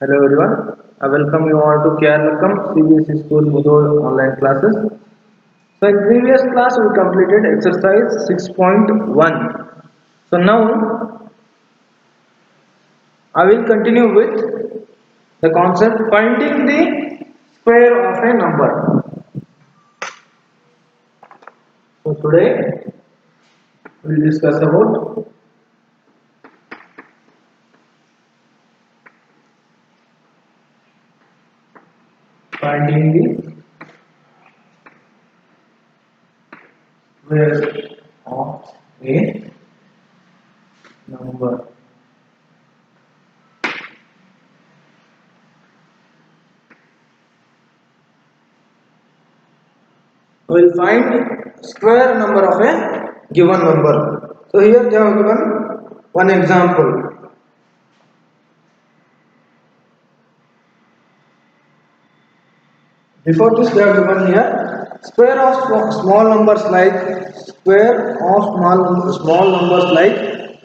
Hello everyone, I welcome you all to Keralakkam CBSE School Mudol online classes. So in previous class we completed exercise 6.1. So now I will continue with the concept finding the square of a number. So today we will discuss about finding the square of a number. We will find square number of a given number. So here they have given one example. Before this they have given here square of small numbers like small numbers like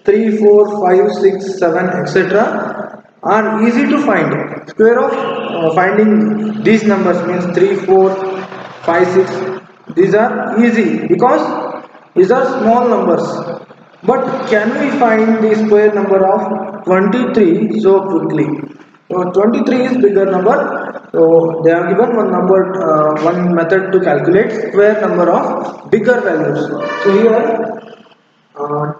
3, 4, 5, 6, 7, etc. are easy to find. Square of finding these numbers means 3, 4, 5, 6. These are easy because these are small numbers. But can we find the square number of 23 so quickly? So 23 is bigger number. So they have given one method to calculate square number of bigger values. So here uh,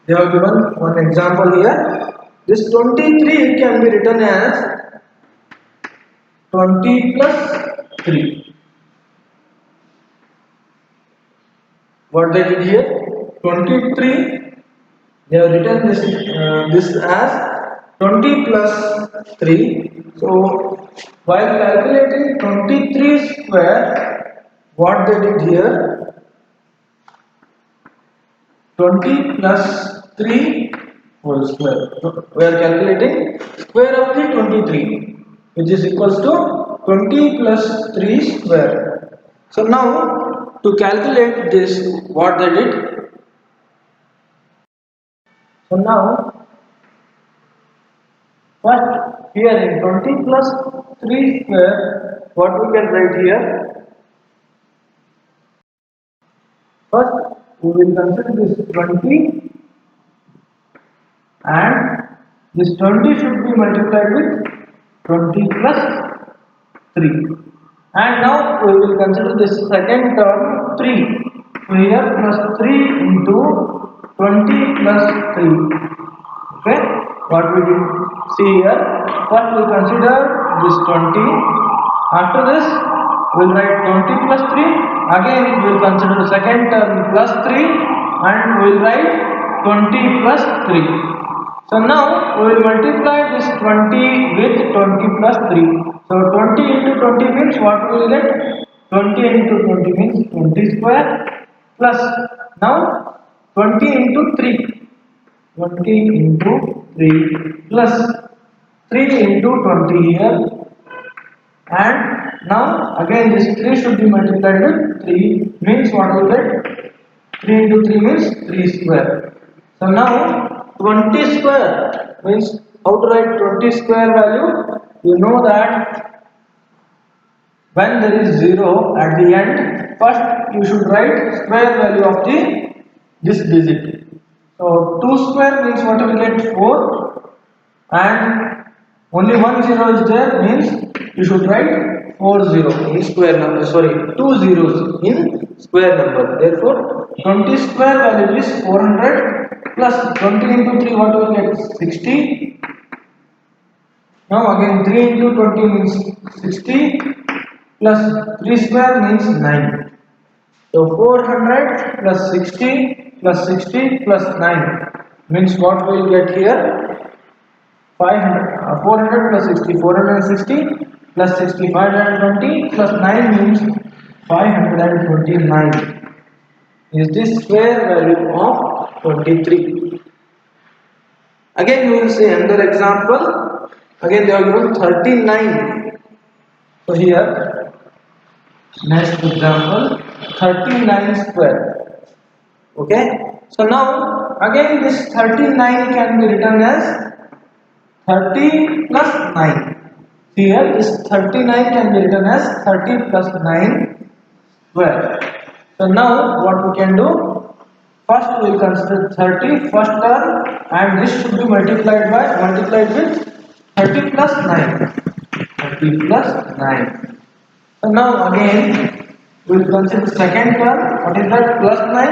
they have given one example here. This 23 can be written as 20 plus 3. What they did here? 23. They have written this as 20 plus 3. So while calculating 23 square, what they did here? 20 plus 3 whole square. So we are calculating square of the 23, which is equals to 20 plus 3 square. So now to calculate this, what they did? So now first here in 20 plus 3 square, what we can write here? First we will consider this 20 and this 20 should be multiplied with 20 plus 3. And now we will consider this second term 3. So here plus 3 into 20 plus 3. Okay, what we did see here, first we consider this 20, after this we will write 20 plus 3, again we will consider the second term plus 3 and we will write 20 plus 3. So now we will multiply this 20 with 20 plus 3. So 20 into 20 means what we will get? 20 into 20 means 20 square plus now 20 into 3. 20 into 3 plus 3 into 20 here, and now again this 3 should be multiplied with 3 means what will get? 3 into 3 means 3 square. So now 20 square means how to write 20 square value? You know that when there is 0 at the end, first you should write square value of this digit. So 2 square means what you will get? 4, and only one 0 is there means you should write 40 in square number, sorry, 2 zeros in square number. Therefore 20 square value is 400 plus 20 into 3 what you will get? 60. Now again 3 into 20 means 60 plus 3 square means 9. So 400 plus 60 plus 60 plus 9 means what we will get here? 400 plus 60, 460 plus 60, 520 plus 9 means 529 is the square value of 23. Again we will see another example. Again they are given 39. So here next example 39 square. Okay, so now again this 39 can be written as 30 plus 9. Here is 39 can be written as 30 plus 9 square. So now what we can do? First we will consider 30 first term, and this should be multiplied with 30 plus 9. 30 plus 9. So now again we will consider second term. What is that? Plus 9,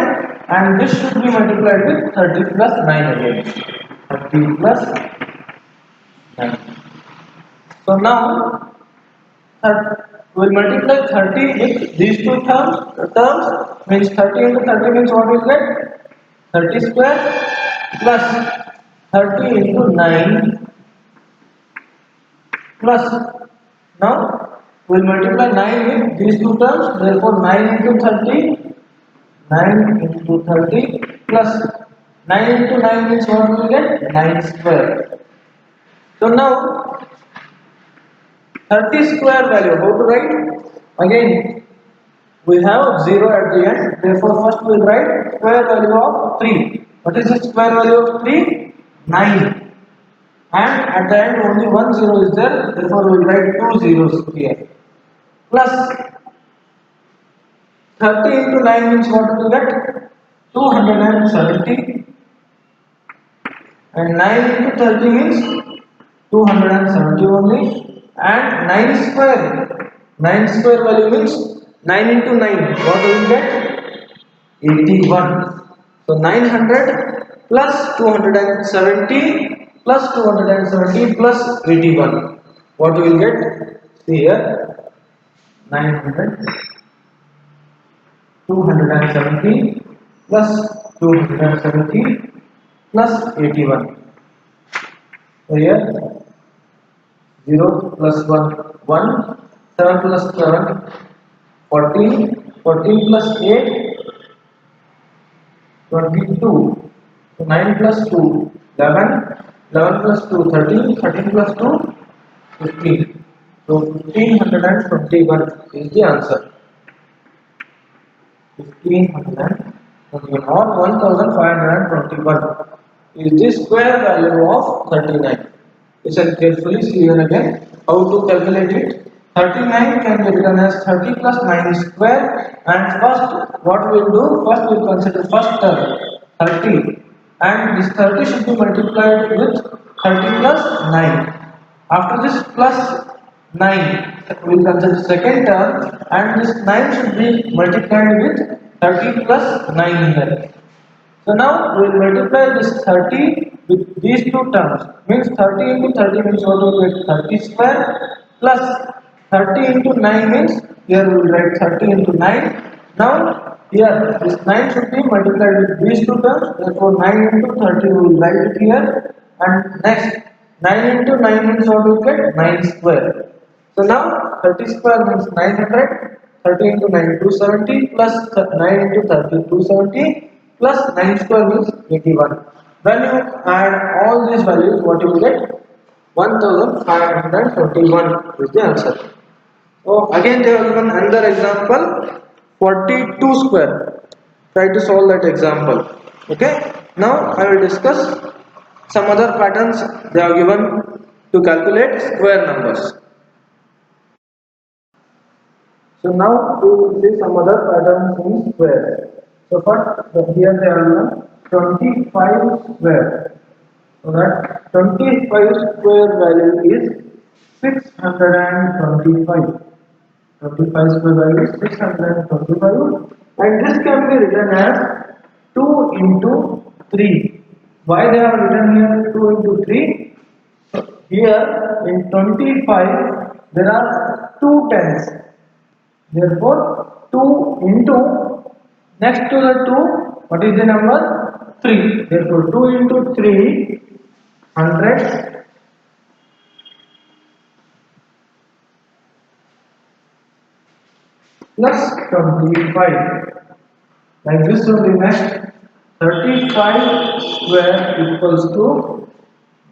and this should be multiplied with 30 plus 9 again. 30 plus 9. So now we will multiply 30 with these two terms means 30 into 30 means what we get? 30 square plus 30 into 9 plus, now we will multiply 9 with these two terms, therefore 9 into 30 plus 9 into 9 means what we will get? 9 square. So now 30 square value, how to write? Again, we have 0 at the end, therefore first we will write square value of 3. What is the square value of 3? 9. And at the end only one 0 is there, therefore we will write 2 zeros here. Plus 30 into 9 means what we will get? 270. And 9 into 30 means 270 only. And 9 square value means 9 into 9, what we will get? 81. So 900 plus 270 plus 270 plus 81. What we will get? See here, 900, 270 plus 270 plus 81. So here 0 plus 1, 1, 7 plus 7, 14, 14 plus 8, 22, so 9 plus 2, 11, 11 plus 2, 13, 13 plus 2, 15. So 1521 is the answer. 1521 or 1521 is the square value of 39. Listen carefully, see here again how to calculate it. 39 can be written as 30 plus 9 square, and first what we will do? First we will consider first term 30, and this 30 should be multiplied with 30 plus 9. After this plus 9, we will consider second term, and this 9 should be multiplied with 30 plus 9 here. So now we will multiply this 30 with these two terms, means 30 into 30 means what we will get? 30 square plus 30 into 9 means here we will write 30 into 9. Now here this 9 should be multiplied with these two terms, therefore 9 into 30 we will write it here, and next 9 into 9 means what we will get? 9 square. So now 30 square means 900, 30 into 9 270 plus 9 into 30 270 plus 9 square means 81. When you add all these values, what you will get? 1521 is the answer. So again they have given another example, 42 square. Try to solve that example. Okay. Now I will discuss some other patterns they are given to calculate square numbers. So now we will see some other patterns in square. So first here they are given 25 square. So that 25 square value is 625. 25 square value is 625, and this can be written as 2 into 3. Why they are written here 2 into 3? So here in 25 there are 2 tens. Therefore 2 into, next to the 2, what is the number? 3. Therefore 2 into 3, 100 plus 25. Like this will be next. 35 square equals to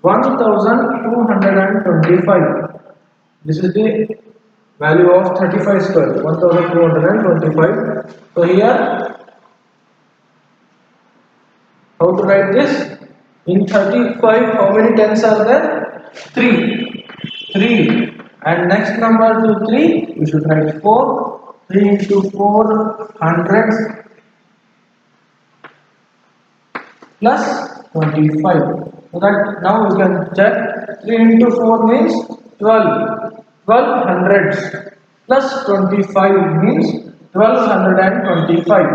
1225. This is the value of 35 square, 1225. So here, how to write this? In 35, how many tens are there? 3. 3. And next number to 3, we should write 4. 3 into 4, hundreds plus 25. So that now we can check 3 into 4 means 12. 12 hundreds plus 25 means 1225.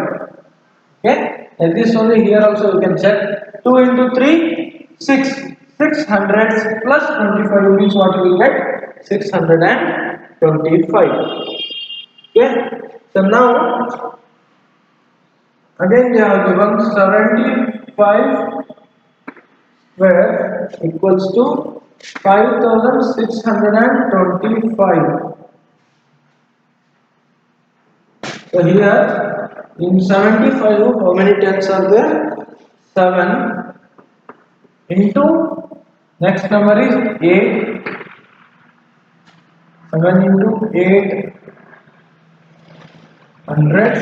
Okay, like this only here also you can check 2 into 3 6. 6 hundreds plus 25 means what you will get 625. Okay, so now again they have given 75 square equals to 5625. So here in 75 how many tens are there? 7 into next number is 8. 7 into 8 hundreds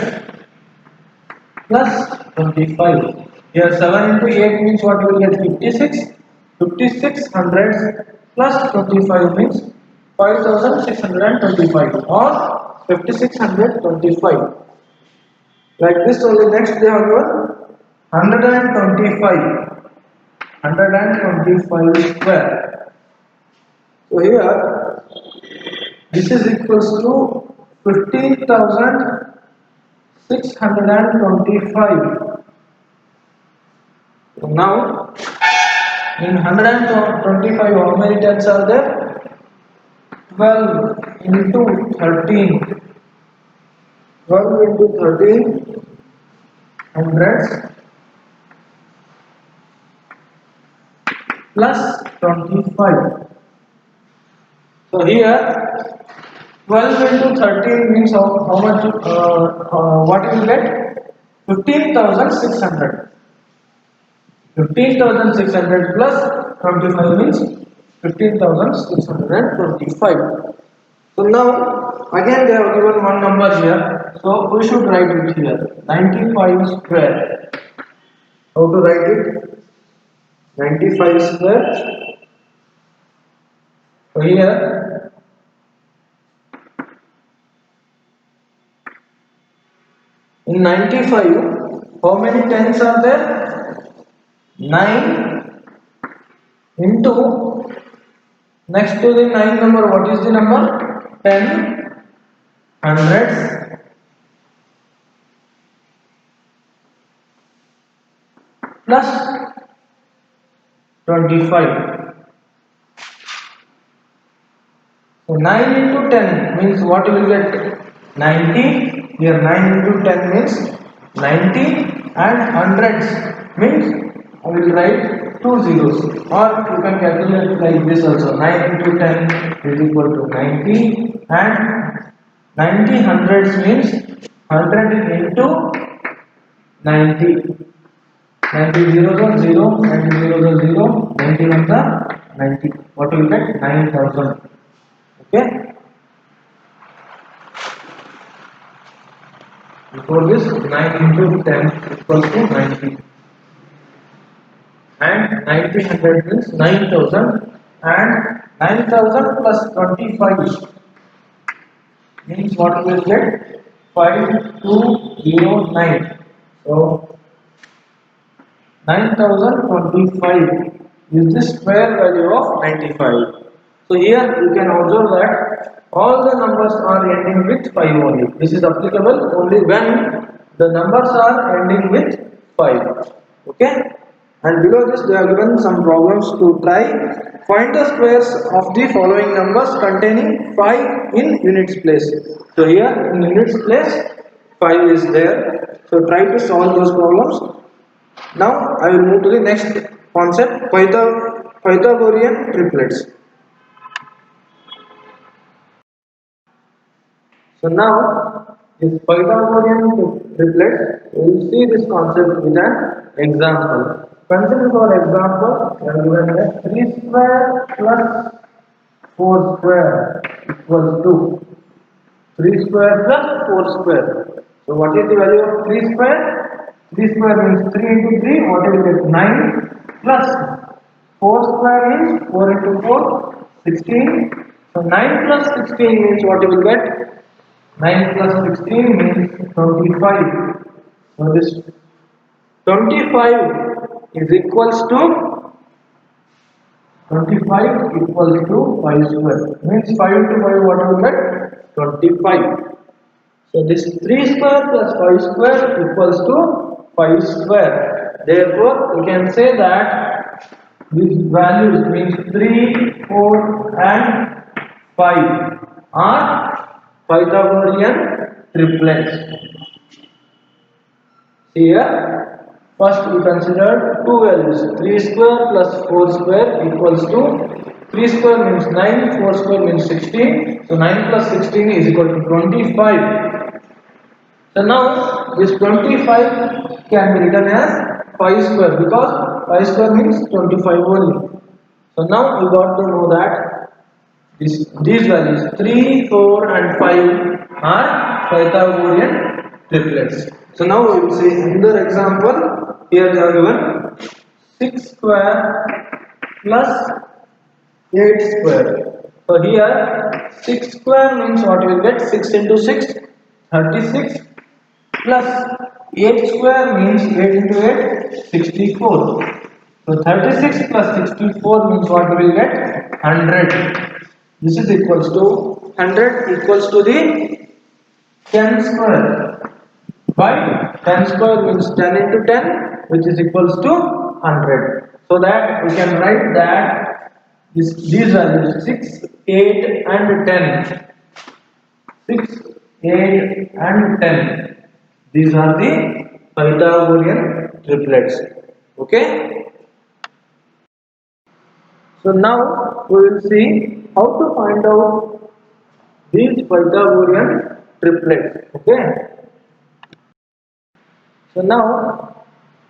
plus 25. Here 7 into 8 means what you will get 56. 56 hundreds plus 25 means 5625 or 5625. Like this only next they have given 125. 125 square. So here this is equals to 15,625. So now in 125 how many tens are there? 12 into 13. 12 into 13 hundreds plus 25. So here 12 into 13 means how much? What you will get? 15,600. 15,600 plus 25 means 15,625. So now again they have given one number here. So we should write it here. 95 square. How to write it? 95 square. So here in 95 how many tens are there? 9 into next to the 9 number what is the number? 10 hundreds plus 25. So 9 into 10 means what you will get? 90. Here 9 into 10 means 90 and hundreds means I will write 2 zeros or you can calculate like this also. 9 into 10 is equal to 90 and 90 hundreds means 100 into 90. 90 zeros are 0, 90 zeros are 0, 90 ones are 90. What will you get? 9,000. Okay. Before this 9 into 10 equals to 90. And 90 hundred means 9,000 and 9,000 plus 25 means what we will get? 5209. So 9,025 is the square value of 95. So here you can observe that all the numbers are ending with 5 only. This is applicable only when the numbers are ending with 5. Okay. And below this they have given some problems to try. Find the squares of the following numbers containing 5 in units place. So here in units place 5 is there. So try to solve those problems. Now I will move to the next concept, Pythagorean triplets. So now this Pythagorean triplet, we will see this concept with an example. Consider for example, we are given that 3 square plus 4 square equals to 3 square plus 4 square. So what is the value of 3 square? 3 square means 3 into 3, what will you get? 9 plus 4 square means 4 into 4, 16. So 9 plus 16 means what you will get? 9 plus 16 means 25. So this 25 is equals to 25 equals to 5 square. Means 5 into 5 what you will get? 25. So this 3 square plus 5 square equals to 5 square. Therefore, we can say that these values means 3, 4 and 5 are Pythagorean triplets. Here, first we considered two values. 3 square plus 4 square equals to 3 square means 9, 4 square means 16. So 9 plus 16 is equal to 25. So now this 25 can be written as 5 square because 5 square means 25 only. So now we got to know that these values 3, 4 and 5 are Pythagorean triplets. So now we will see another example. Here they are given 6 square plus 8 square. So here 6 square means what you will get? 6 into 6, 36 plus 8 square means 8 into 8, 64. So 36 plus 64 means what we will get? 100. This is equals to 100 equals to the 10 square. By 10 square means 10 into 10 which is equals to 100. So that we can write that these values 6, 8 and 10. 6, 8 and 10. These are the Pythagorean triplets. Okay. So now we will see how to find out these Pythagorean triplets. Okay. So now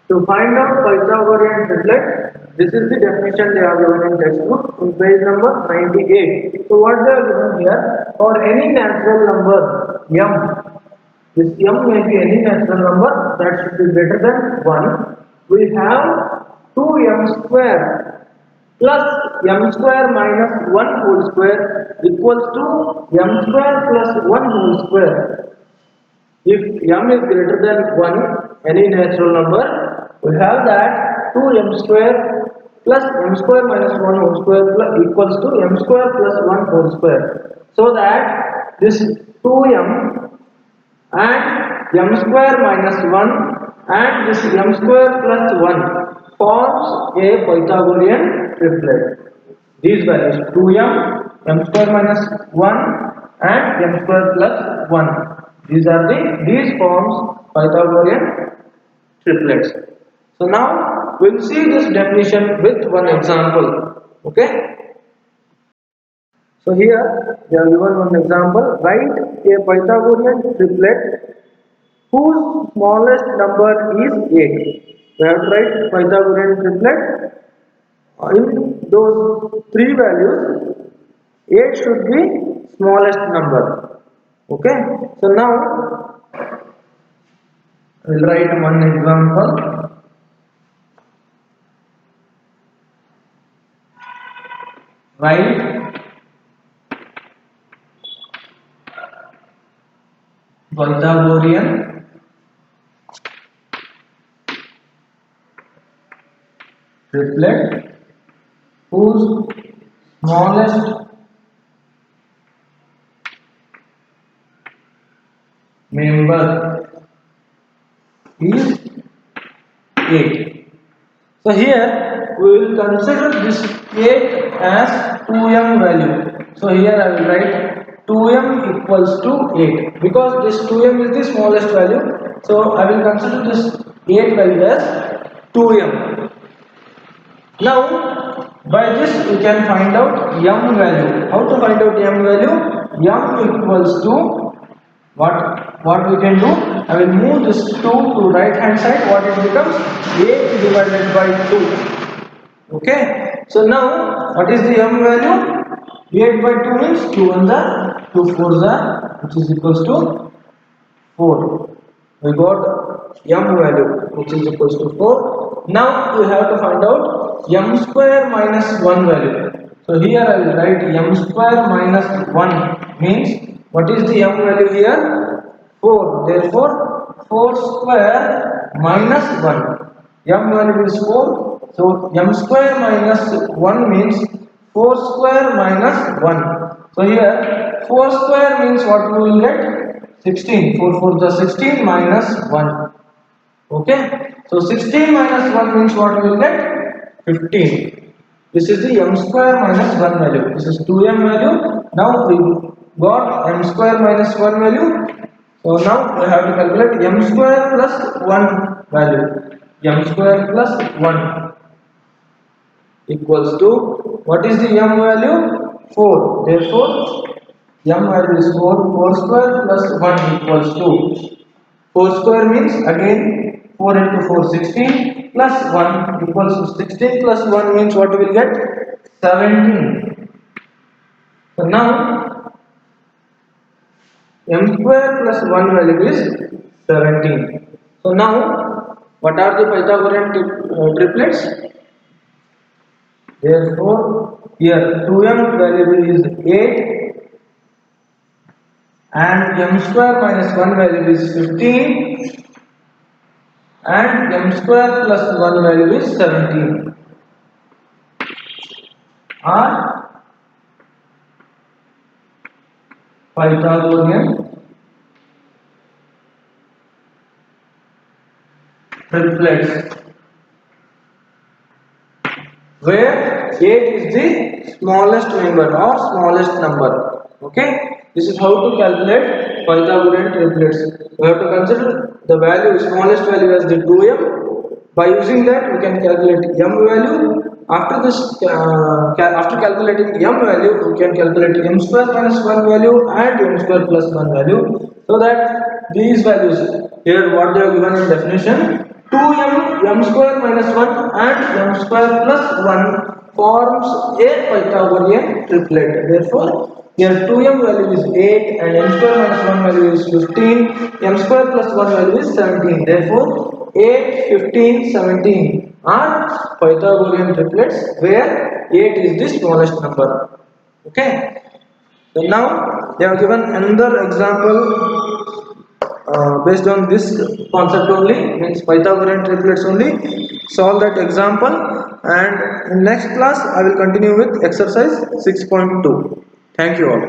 to find out Pythagorean triplet, this is the definition they are given in textbook in page number 98. So what they are given here, for any natural number m, this m may be any natural number that should be greater than 1. We have 2m square plus m square minus 1 whole square equals to m square plus 1 whole square. If m is greater than 1, any natural number, we have that 2m square plus m square minus 1 whole square equals to m square plus 1 whole square. So that this 2m and m square minus 1 and this m square plus 1 forms a Pythagorean triplet. These values 2m, m square minus 1 and m square plus 1. These forms Pythagorean triplets. So now we'll see this definition with one example. Okay. So here we have given one example. Write a Pythagorean triplet whose smallest number is 8. We have to write Pythagorean triplet. In those three values, 8 should be smallest number. Okay. So now I will write one example. Write Pythagorean triplet whose smallest member is 8. So here we will consider this 8 as 2m value. So here I will write 2m equals to 8 because this 2m is the smallest value. So I will consider this 8 value as 2m. Now by this we can find out m value. How to find out m value? M equals to what we can do? I will move this 2 to right hand side. What it becomes? 8 divided by 2. Okay. So now what is the m value? 8 by 2 means 2 1 the 2 4 the which is equals to 4. We got m value which is equals to 4. Now we have to find out m square minus 1 value. So here I will write m square minus 1 means what is the m value here? 4. Therefore 4 square minus 1. M value is 4. So m square minus 1 means 4 square minus 1. So here 4 square means what we will get? 16. 4 4 the 16 minus 1. Okay. So 16 minus 1 means what we will get? 15. This is the m square minus 1 value. This is 2m value. Now we got m square minus 1 value. So now we have to calculate m square plus 1 value. M square plus 1 equals to, what is the m value? 4. Therefore m value is 4. 4 square plus 1 equals to, 4 square means again 4 into 4 16 plus 1 equals to 16 plus 1 means what we will get? 17. So now m square plus 1 value is 17. So now what are the Pythagorean triplets? Therefore here 2m value is 8 and m square minus 1 value is 15 and m square plus 1 value is 17 are Pythagorean triplets, where 8 is the smallest member or smallest number. Okay, this is how to calculate Pythagorean triplets. We have to consider the value, smallest value as the 2m. By using that we can calculate m value. After this, after calculating m value, we can calculate m square minus 1 value and m square plus 1 value. So that these values here, what they are given in definition, 2m, m square minus 1 and m square plus 1 forms a Pythagorean triplet. Therefore here 2m value is 8 and m square minus 1 value is 15, m square plus 1 value is 17. Therefore 8, 15, 17 are Pythagorean triplets, where 8 is the smallest number. Okay. So now they have given another example based on this concept only, means Pythagorean triplets only. Solve that example, and in next class I will continue with exercise 6.2. Thank you all.